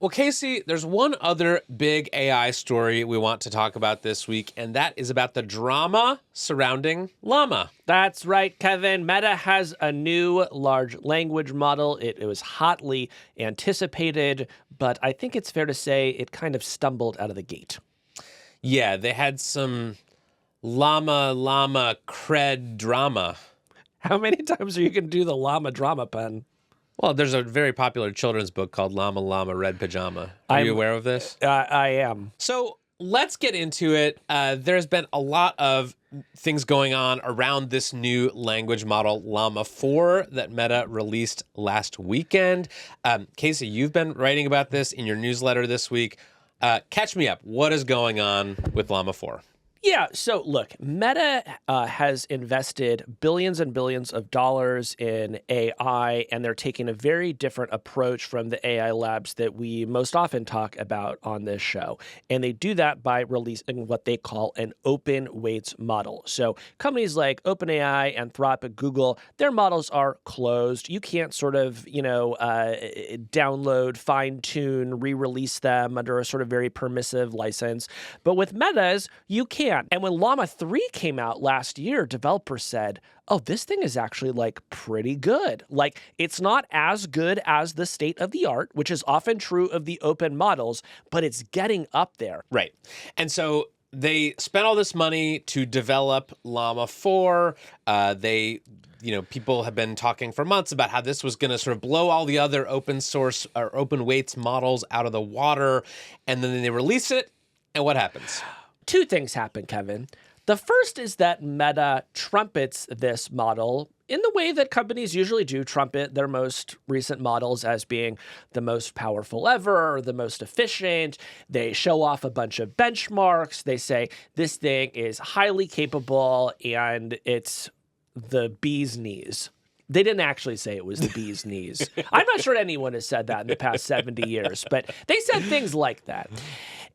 Well, Casey, there's one other big AI story we want to talk about this week, and that is about the drama surrounding Llama. That's right, Kevin. Meta has a new large language model. It was hotly anticipated, but I think it's fair to say it kind of stumbled out of the gate. Yeah, they had some llama cred drama. How many times are you going to do the llama drama pen? Well, there's a very popular children's book called Llama Red Pajama. Are you aware of this? I am. So let's get into it. There's been a lot of things going on around this new language model, Llama 4, that Meta released last weekend. Casey, you've been writing about this in your newsletter this week. Catch me up. What is going on with Llama 4? Yeah, so look, Meta has invested billions and billions of dollars in AI, and they're taking a very different approach from the AI labs that we most often talk about on this show. And they do that by releasing what they call an open weights model. So companies like OpenAI, Anthropic, Google, their models are closed. You can't sort of, download, fine-tune, re-release them under a sort of very permissive license. But with Meta's, you can. And when Llama 3 came out last year, developers said, oh, this thing is actually like pretty good. Like it's not as good as the state of the art, which is often true of the open models, but it's getting up there. Right. And so they spent all this money to develop Llama 4. People have been talking for months about how this was going to sort of blow all the other open source or open weights models out of the water. And then they release it. And what happens? Two things happen, Kevin. The first is that Meta trumpets this model in the way that companies usually do, trumpet their most recent models as being the most powerful ever, or the most efficient. They show off a bunch of benchmarks. They say this thing is highly capable and it's the bee's knees. They didn't actually say it was the bee's knees. I'm not sure anyone has said that in the past 70 years, but they said things like that.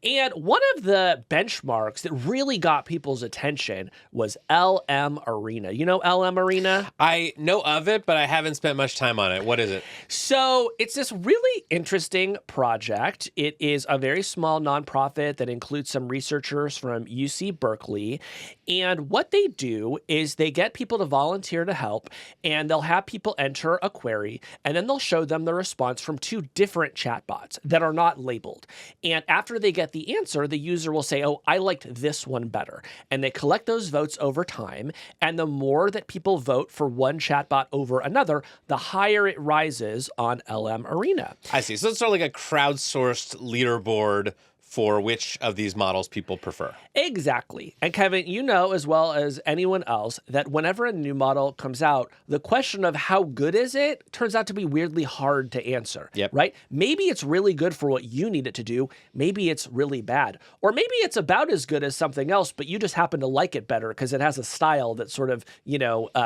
And one of the benchmarks that really got people's attention was LM Arena. You know LM Arena? I know of it, but I haven't spent much time on it. What is it? So it's this really interesting project. It is a very small nonprofit that includes some researchers from UC Berkeley. And what they do is they get people to volunteer to help, and they'll have people enter a query, and then they'll show them the response from two different chatbots that are not labeled. And after they get the answer, the user will say, oh, I liked this one better. And they collect those votes over time. And the more that people vote for one chatbot over another, the higher it rises on LM Arena. I see. So it's sort of like a crowdsourced leaderboard for which of these models people prefer. Exactly. And Kevin, you know as well as anyone else that whenever a new model comes out, the question of how good is it turns out to be weirdly hard to answer. Yep. Right? Maybe it's really good for what you need it to do. Maybe it's really bad. Or maybe it's about as good as something else, but you just happen to like it better because it has a style that sort of,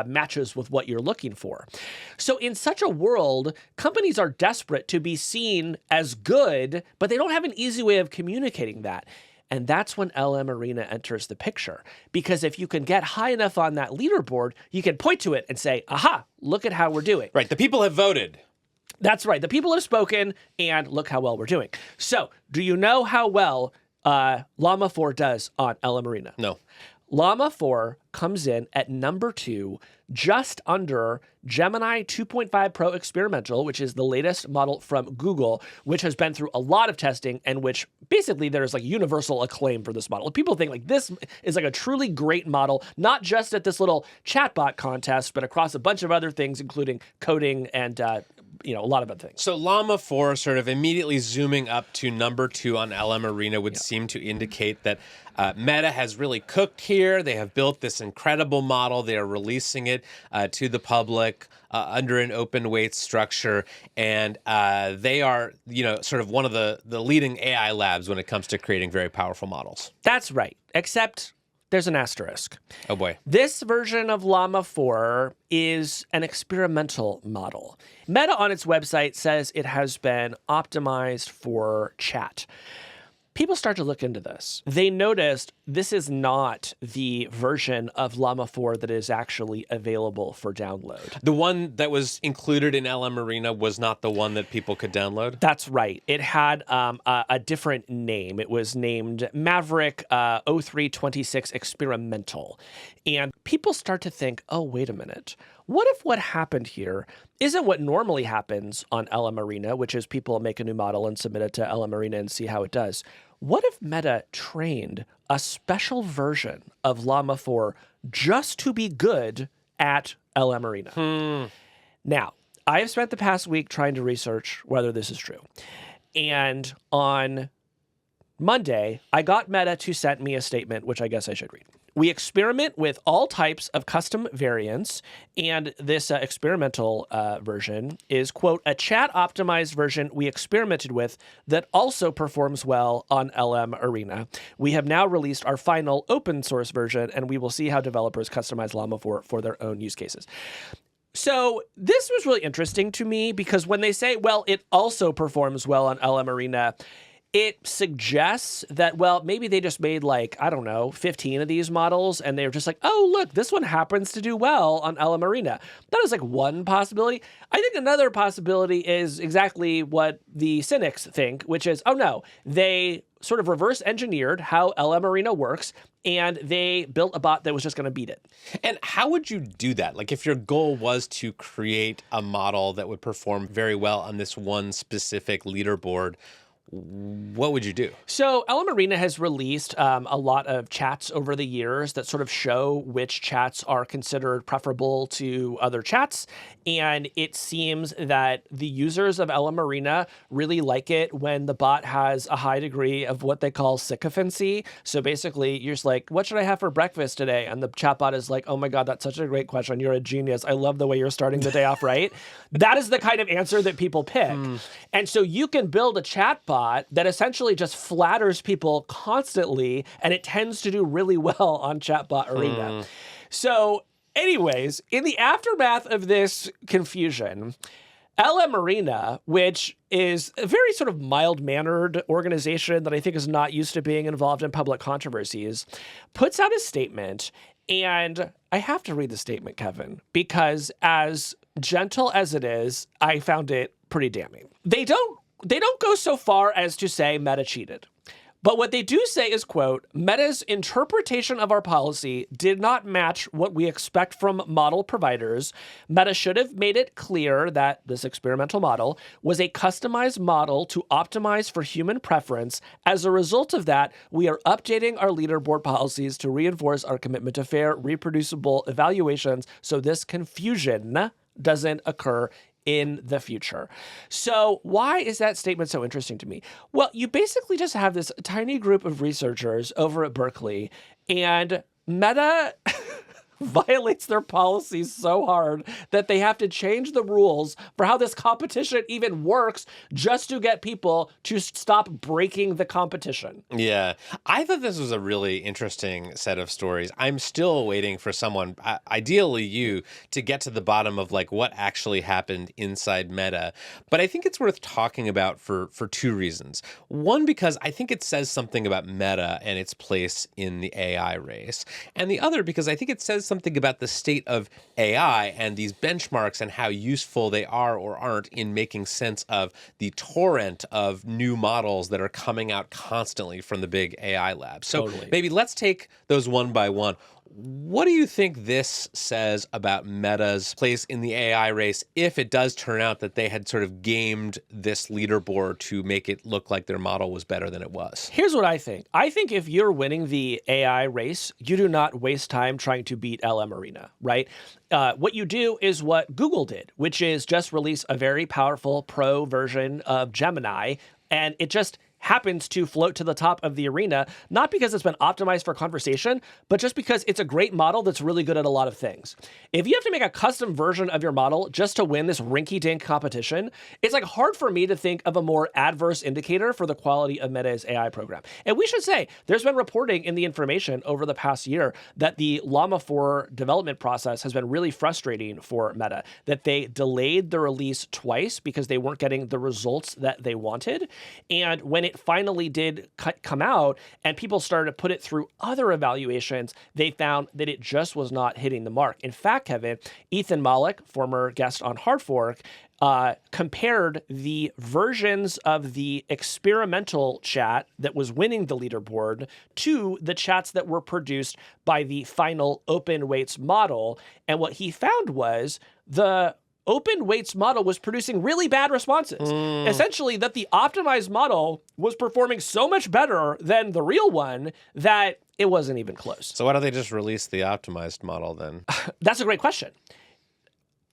matches with what you're looking for. So in such a world, companies are desperate to be seen as good, but they don't have an easy way of communicating that. And that's when LM Arena enters the picture. Because if you can get high enough on that leaderboard, you can point to it and say, aha, look at how we're doing. Right. The people have voted. That's right. The people have spoken, and look how well we're doing. So do you know how well Llama 4 does on LM Arena? No. Llama 4 comes in at number 2, just under Gemini 2.5 Pro Experimental, which is the latest model from Google, which has been through a lot of testing and which basically there's like universal acclaim for this model. People think like this is like a truly great model, not just at this little chatbot contest, but across a bunch of other things, including coding and a lot of other things. So Llama 4 sort of immediately zooming up to number 2 on LM Arena would seem to indicate that Meta has really cooked here. They have built this incredible model. They are releasing it to the public under an open weight structure. And they are, sort of one of the leading AI labs when it comes to creating very powerful models. That's right. Except there's an asterisk. Oh, boy. This version of Llama 4 is an experimental model. Meta on its website says it has been optimized for chat. people start to look into this. They noticed this is not the version of Llama 4 that is actually available for download. The one that was included in LM Arena was not the one that people could download? That's right. It had a different name. It was named Maverick 0326 Experimental. And people start to think, oh, wait a minute. What if what happened here isn't what normally happens on LM Arena, which is people make a new model and submit it to LM Arena and see how it does? What if Meta trained a special version of Llama 4 just to be good at LM Arena? Now, I have spent the past week trying to research whether this is true. And on Monday, I got Meta to send me a statement, which I guess I should read. We experiment with all types of custom variants, and this experimental version is, quote, a chat-optimized version we experimented with that also performs well on LM Arena. We have now released our final open-source version, and we will see how developers customize Llama 4 for their own use cases. So this was really interesting to me because when they say, well, it also performs well on LM Arena, it suggests that, well, maybe they just made 15 of these models and they were just like, oh, look, this one happens to do well on LM Arena. That is one possibility. I think another possibility is exactly what the cynics think, which is, oh no, they sort of reverse engineered how LM Arena works and they built a bot that was just going to beat it. And how would you do that? If your goal was to create a model that would perform very well on this one specific leaderboard, what would you do? So LM Arena has released a lot of chats over the years that sort of show which chats are considered preferable to other chats. And it seems that the users of LM Arena really like it when the bot has a high degree of what they call sycophancy. So basically, you're just like, what should I have for breakfast today? And the chatbot is like, oh my God, that's such a great question. You're a genius. I love the way you're starting the day off right. That is the kind of answer that people pick. And so you can build a chatbot that essentially just flatters people constantly, and it tends to do really well on Chatbot Arena. So anyways, in the aftermath of this confusion, LM Arena, which is a very sort of mild-mannered organization that I think is not used to being involved in public controversies, puts out a statement. And I have to read the statement, Kevin, because as gentle as it is, I found it pretty damning. They don't go so far as to say Meta cheated. But what they do say is, quote, Meta's interpretation of our policy did not match what we expect from model providers. Meta should have made it clear that this experimental model was a customized model to optimize for human preference. As a result of that, we are updating our leaderboard policies to reinforce our commitment to fair, reproducible evaluations so this confusion doesn't occur in the future. So why is that statement so interesting to me? Well, you basically just have this tiny group of researchers over at Berkeley, and Meta violates their policies so hard that they have to change the rules for how this competition even works just to get people to stop breaking the competition. Yeah, I thought this was a really interesting set of stories. I'm still waiting for someone, ideally you, to get to the bottom of what actually happened inside Meta. But I think it's worth talking about for two reasons. One, because I think it says something about Meta and its place in the AI race. And the other, because I think it says something about the state of AI and these benchmarks and how useful they are or aren't in making sense of the torrent of new models that are coming out constantly from the big AI labs. So maybe let's take those one by one. What do you think this says about Meta's place in the AI race if it does turn out that they had sort of gamed this leaderboard to make it look like their model was better than it was? Here's what I think. I think if you're winning the AI race, you do not waste time trying to beat LM Arena, right? What you do is what Google did, which is just release a very powerful pro version of Gemini, and it just happens to float to the top of the arena, not because it's been optimized for conversation, but just because it's a great model that's really good at a lot of things. If you have to make a custom version of your model just to win this rinky-dink competition, it's hard for me to think of a more adverse indicator for the quality of Meta's AI program. And we should say, there's been reporting in the information over the past year that the Llama 4 development process has been really frustrating for Meta, that they delayed the release twice because they weren't getting the results that they wanted. And when it it finally did come out and people started to put it through other evaluations, they found that it just was not hitting the mark. In fact, Kevin, Ethan Mollick, former guest on Hard Fork, compared the versions of the experimental chat that was winning the leaderboard to the chats that were produced by the final open weights model. And what he found was the open weights model was producing really bad responses. Essentially, that the optimized model was performing so much better than the real one that it wasn't even close. So why don't they just release the optimized model then? That's a great question.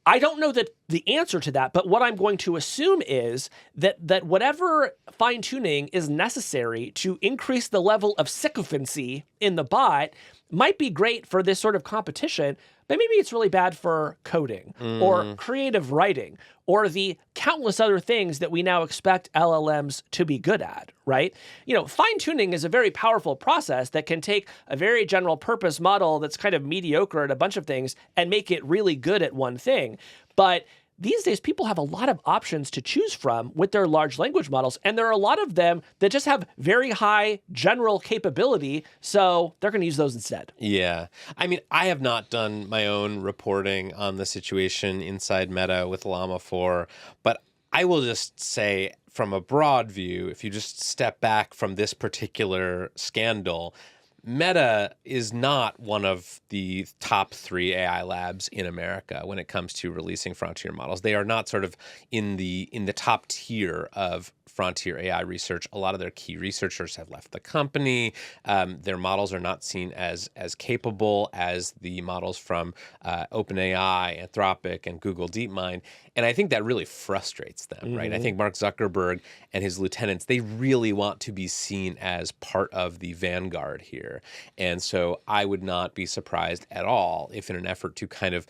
I don't know that the answer to that, but what I'm going to assume is that whatever fine-tuning is necessary to increase the level of sycophancy in the bot might be great for this sort of competition, but maybe it's really bad for coding or creative writing or the countless other things that we now expect LLMs to be good at, right? You know, fine-tuning is a very powerful process that can take a very general purpose model that's kind of mediocre at a bunch of things and make it really good at one thing. But these days, people have a lot of options to choose from with their large language models, and there are a lot of them that just have very high general capability, so they're going to use those instead. Yeah. I mean, I have not done my own reporting on the situation inside Meta with Llama 4, but I will just say from a broad view, if you just step back from this particular scandal, Meta is not one of the top 3 AI labs in America when it comes to releasing frontier models. They are not sort of in the top tier of frontier AI research. A lot of their key researchers have left the company. Their models are not seen as capable as the models from OpenAI, Anthropic, and Google DeepMind. And I think that really frustrates them, right? I think Mark Zuckerberg and his lieutenants, they really want to be seen as part of the vanguard here. And so I would not be surprised at all if in an effort to kind of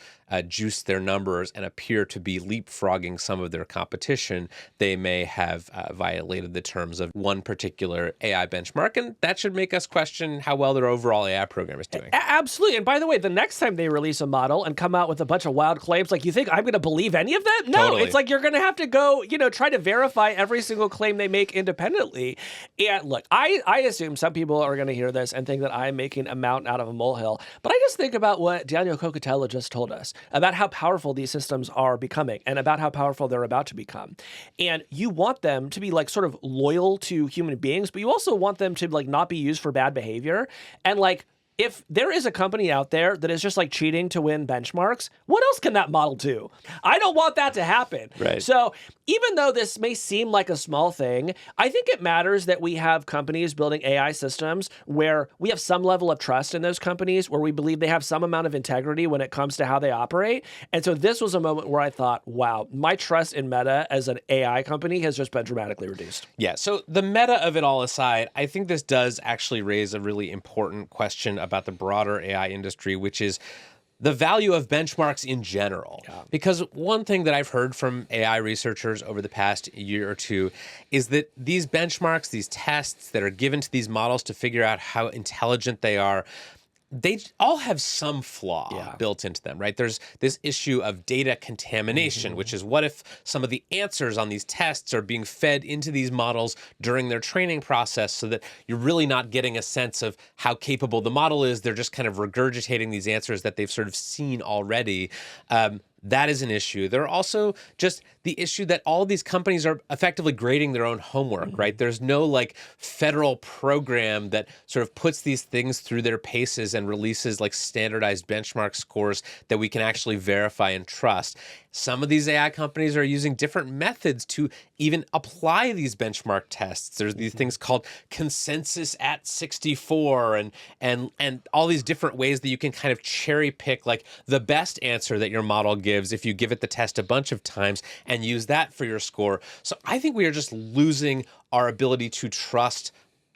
juice their numbers and appear to be leapfrogging some of their competition, they may have violated the terms of one particular AI benchmark. And that should make us question how well their overall AI program is doing. Absolutely. And by the way, the next time they release a model and come out with a bunch of wild claims, like, you think I'm going to believe any of that? No, Totally. It's like you're going to have to go, try to verify every single claim they make independently. And look, I assume some people are going to hear this and think that I'm making a mountain out of a molehill. But I just think about what Daniel Cocatello just told us about how powerful these systems are becoming and about how powerful they're about to become. And you want them to be like sort of loyal to human beings, but you also want them to like not be used for bad behavior. And like, if there is a company out there that is just like cheating to win benchmarks, what else can that model do? I don't want that to happen. Right. So even though this may seem like a small thing, I think it matters that we have companies building AI systems where we have some level of trust in those companies, where we believe they have some amount of integrity when it comes to how they operate. And so this was a moment where I thought, wow, my trust in Meta as an AI company has just been dramatically reduced. Yeah, so the meta of it all aside, I think this does actually raise a really important question about the broader AI industry, which is the value of benchmarks in general. Yeah. Because one thing that I've heard from AI researchers over the past year or two is that these benchmarks, these tests that are given to these models to figure out how intelligent they are, they all have some flaw built into them, right? There's this issue of data contamination, which is what if some of the answers on these tests are being fed into these models during their training process so that you're really not getting a sense of how capable the model is. They're just kind of regurgitating these answers that they've sort of seen already. That is an issue. There are also just the issue that all of these companies are effectively grading their own homework, right? There's no like federal program that sort of puts these things through their paces and releases like standardized benchmark scores that we can actually verify and trust. Some of these AI companies are using different methods to even apply these benchmark tests. There's these things called consensus at 64 and all these different ways that you can kind of cherry pick like the best answer that your model gives if you give it the test a bunch of times and use that for your score. So I think we are just losing our ability to trust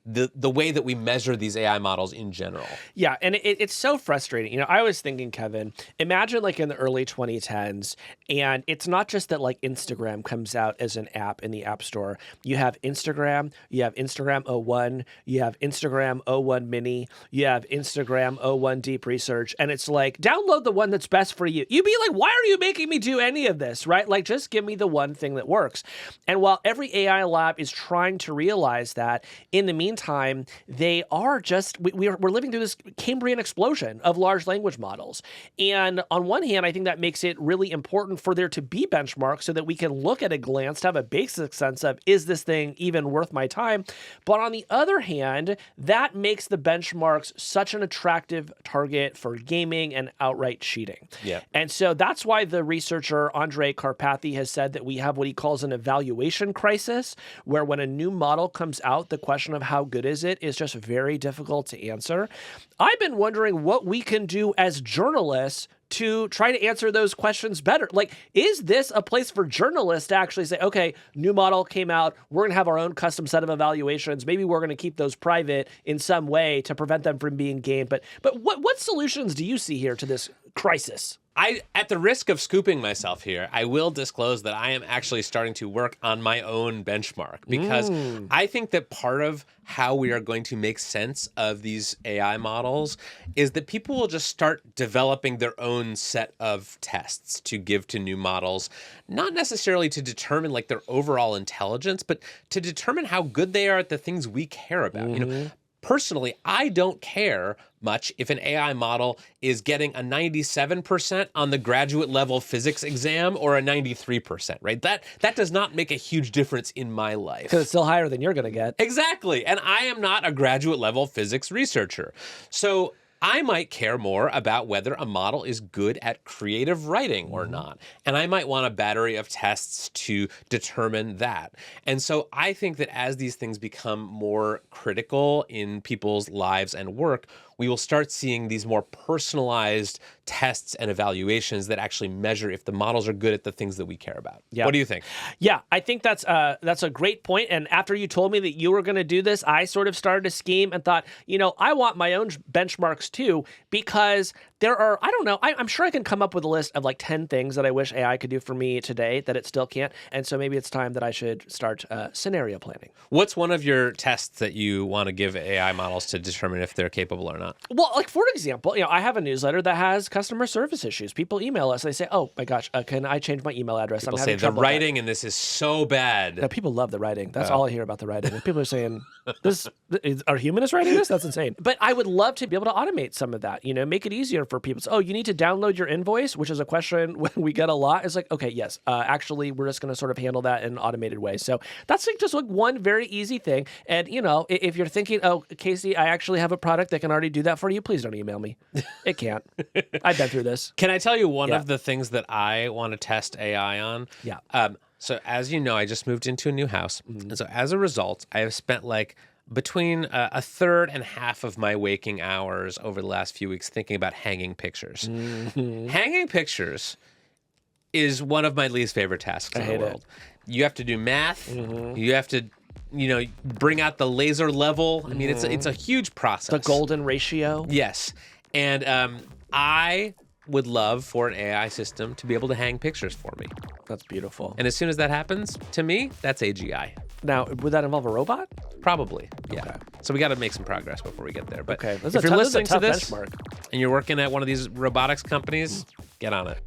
the way that we measure these AI models in general. Yeah, and it's so frustrating. You know, I was thinking, Kevin, imagine like in the early 2010s, and it's not just that like Instagram comes out as an app in the App Store. You have Instagram, you have Instagram 01, you have Instagram 01 Mini, you have Instagram 01 Deep Research, and it's like, download the one that's best for you. You'd be like, why are you making me do any of this, right? Like, just give me the one thing that works. And while every AI lab is trying to realize that, in the meantime, they are just, we're living through this Cambrian explosion of large language models. And on one hand, I think that makes it really important for there to be benchmarks so that we can look at a glance to have a basic sense of, is this thing even worth my time? But on the other hand, that makes the benchmarks such an attractive target for gaming and outright cheating. Yeah. And so that's why the researcher Andrei Karpathy has said that we have what he calls an evaluation crisis, where when a new model comes out, the question of how good is it is just very difficult to answer. I've been wondering what we can do as journalists to try to answer those questions better. Like, is this a place for journalists to actually say, okay, new model came out, we're going to have our own custom set of evaluations. Maybe we're going to keep those private in some way to prevent them from being gamed. But what solutions do you see here to this crisis? At the risk of scooping myself here, I will disclose that I am actually starting to work on my own benchmark, because I think that part of how we are going to make sense of these AI models is that people will just start developing their own set of tests to give to new models, not necessarily to determine like their overall intelligence, but to determine how good they are at the things we care about. You know, personally, I don't care much if an AI model is getting a 97% on the graduate level physics exam or a 93%, right? That does not make a huge difference in my life. Because it's still higher than you're going to get. Exactly. And I am not a graduate level physics researcher. So I might care more about whether a model is good at creative writing or not. And I might want a battery of tests to determine that. And so I think that as these things become more critical in people's lives and work, we will start seeing these more personalized tests and evaluations that actually measure if the models are good at the things that we care about. Yeah. What do you think? Yeah, I think that's a great point. And after you told me that you were going to do this, I sort of started to scheme and thought, you know, I want my own benchmarks too, because there are, I don't know, I'm sure I can come up with a list of like 10 things that I wish AI could do for me today that it still can't. And so maybe it's time that I should start scenario planning. What's one of your tests that you want to give AI models to determine if they're capable or not? Well, like for example, you know, I have a newsletter that has customer service issues. People email us. They say, "Oh my gosh, can I change my email address?" People I'm say having the trouble with that." writing in this is so bad. No, people love the writing. That's all I hear about the writing. People are saying, are humanists writing this? That's insane. But I would love to be able to automate some of that, you know, make it easier for people. So, oh, you need to download your invoice, which is a question when we get a lot. It's like, okay, yes, actually, we're just going to sort of handle that in an automated way. So that's like just like one very easy thing. And, you know, if you're thinking, oh, Casey, I actually have a product that can already do that for you, please don't email me. It can't. I've been through this. Can I tell you one of the things that I want to test AI on? Yeah. So as you know, I just moved into a new house. And so as a result, I have spent like between a third and half of my waking hours over the last few weeks thinking about hanging pictures. Hanging pictures is one of my least favorite tasks in the world. You have to do math. You have to, you know, bring out the laser level. I mean, it's a huge process. The golden ratio. Yes. And I would love for an AI system to be able to hang pictures for me. That's beautiful. And as soon as that happens, to me, that's AGI. Now, would that involve a robot? Probably, yeah. Okay. So we got to make some progress before we get there. But Okay, if you're listening to this benchmark. and you're working at one of these robotics companies, get on it.